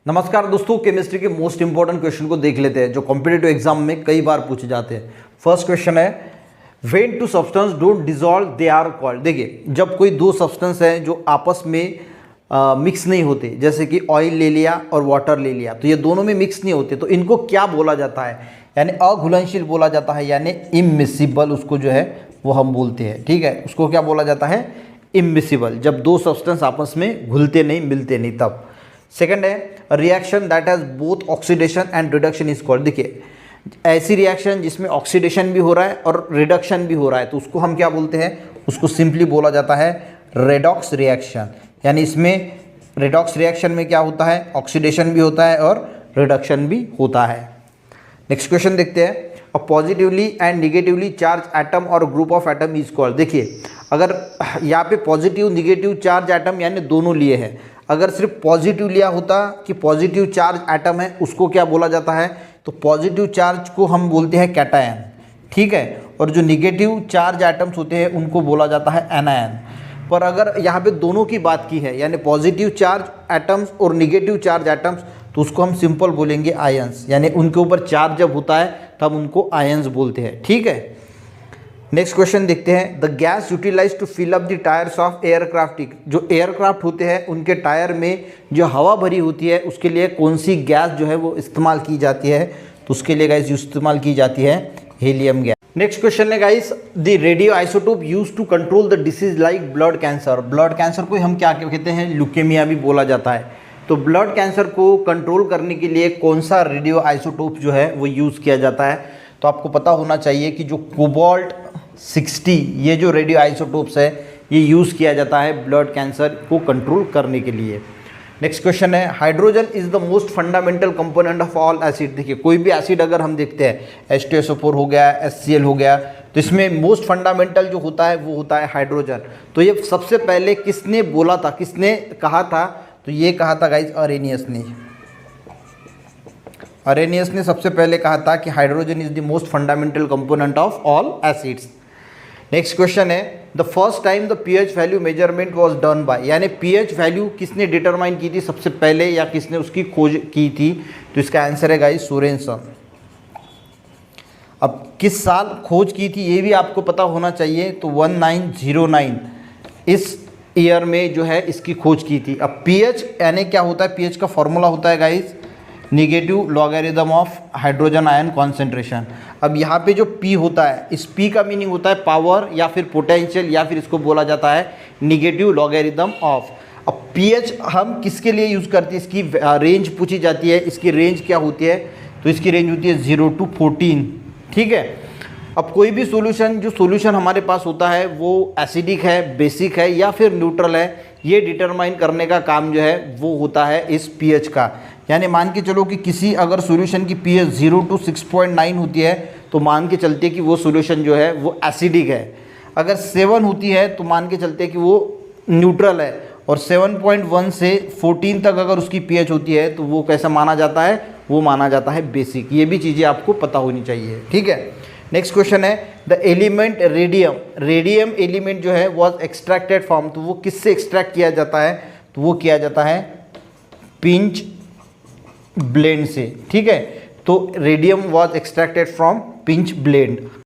नमस्कार दोस्तों, केमिस्ट्री के मोस्ट इंपॉर्टेंट क्वेश्चन को देख लेते हैं जो कॉम्पिटिटिव एग्जाम में कई बार पूछे जाते हैं। फर्स्ट क्वेश्चन है, when two substance don't dissolve they are called. देखिए, जब कोई दो सब्सटेंस हैं जो आपस में मिक्स नहीं होते, जैसे कि ऑयल ले लिया और वाटर ले लिया, तो ये दोनों में मिक्स नहीं होते, तो इनको क्या बोला जाता है? यानी अघुलनशील बोला जाता है, यानी इमिसिबल उसको जो है वो हम बोलते हैं। ठीक है, उसको क्या बोला जाता है? इमिसिबल। जब दो सब्सटेंस आपस में घुलते नहीं, मिलते नहीं, तब। सेकंड है, reaction that has both oxidation and reduction is called. देखिए, ऐसी रिएक्शन जिसमें ऑक्सीडेशन भी हो रहा है और रिडक्शन भी हो रहा है, तो उसको हम क्या बोलते हैं? उसको सिंपली बोला जाता है रेडॉक्स रिएक्शन। यानी इसमें रेडॉक्स रिएक्शन में क्या होता है? ऑक्सीडेशन भी होता है और रिडक्शन भी होता है। नेक्स्ट क्वेश्चन देखते हैं, a positively and negatively charge atom और group of atom is called. देखिए, अगर यहाँ पे पॉजिटिव निगेटिव चार्ज एटम यानी दोनों लिए हैं, अगर सिर्फ पॉजिटिव लिया होता कि पॉजिटिव चार्ज एटम है, उसको क्या बोला जाता है? तो पॉजिटिव चार्ज को हम बोलते हैं कैटायन। ठीक है, और जो निगेटिव चार्ज एटम्स होते हैं उनको बोला जाता है एनायन। पर अगर यहाँ पे दोनों की बात की है, यानी पॉजिटिव चार्ज एटम्स और निगेटिव चार्ज एटम्स, तो उसको हम सिंपल बोलेंगे आयंस। यानी उनके ऊपर चार्ज जब होता है तब उनको आयंस बोलते हैं। ठीक है, नेक्स्ट क्वेश्चन देखते हैं, the gas utilize to fill up the tyres of aircraft. जो एयरक्राफ्ट होते हैं उनके टायर में जो हवा भरी होती है, उसके लिए कौन सी गैस जो है वो इस्तेमाल की जाती है? तो उसके लिए गाइस इस्तेमाल की जाती है हीलियम गैस। नेक्स्ट क्वेश्चन है guys, the radio isotope use to control the disease like blood cancer. Blood cancer को हम क्या कहते हैं? ल्यूकेमिया भी बोला जाता है। तो ब्लड कैंसर को कंट्रोल करने के लिए कौन सा रेडियो आइसोटोप जो है वो यूज़ किया जाता है? तो आपको पता होना चाहिए कि जो कोबाल्ट 60 ये जो रेडियो आइसोटोप्स है ये यूज़ किया जाता है ब्लड कैंसर को कंट्रोल करने के लिए। नेक्स्ट क्वेश्चन है, hydrogen is the most fundamental component of all acid. देखिए, कोई भी एसिड अगर हम देखते हैं, H2SO4 हो गया, HCl हो गया, तो इसमें मोस्ट फंडामेंटल जो होता है वो होता है हाइड्रोजन। तो ये सबसे पहले किसने बोला था, किसने कहा था? तो ये कहा था गाइज अरेनियस ने। अरेनियस ने सबसे पहले कहा था कि hydrogen is the most fundamental component of all acids. Next question है, the first time the pH value measurement was done by. यानी पीएच वैल्यू किसने डिटरमाइन की थी सबसे पहले, या किसने उसकी खोज की थी? तो इसका आंसर है गाइस सोरेनसन। अब किस साल खोज की थी ये भी आपको पता होना चाहिए। तो 1909 इस ईयर में जो है इसकी खोज की थी। अब पीएच यानी क्या होता है? पीएच का फॉर्मूला होता है guys negative logarithm of hydrogen ion concentration. अब यहाँ पे जो P होता है, इस P का मीनिंग होता है पावर या फिर पोटेंशियल, या फिर इसको बोला जाता है निगेटिव लॉगरिथम ऑफ। अब pH हम किसके लिए यूज़ करते हैं? इसकी रेंज पूछी जाती है। इसकी रेंज क्या होती है? तो इसकी रेंज होती है 0 to 14। ठीक है, अब कोई भी सॉल्यूशन हमारे पास होता है वो एसिडिक है, बेसिक है या फिर न्यूट्रल है, ये डिटरमाइन करने का काम जो है वो होता है इस pH का। यानी मान के चलो कि किसी अगर सॉल्यूशन की pH 0 to 6.9 होती है तो मान के चलते कि वो सॉल्यूशन जो है वो एसिडिक है। अगर 7 होती है तो मान के चलते कि वो न्यूट्रल है, और 7.1 से 14 तक अगर उसकी pH होती है तो वो कैसा माना जाता है? वो माना जाता है बेसिक। ये भी चीज़ें आपको पता होनी चाहिए। ठीक है, नेक्स्ट क्वेश्चन है, the element radium. Radium element जो है वॉज एक्सट्रैक्टेड फ्रॉम। तो वो किससे एक्सट्रैक्ट किया जाता है? तो वो किया जाता है पिंच ब्लेंड से। ठीक है, तो radium was extracted from pinch blend.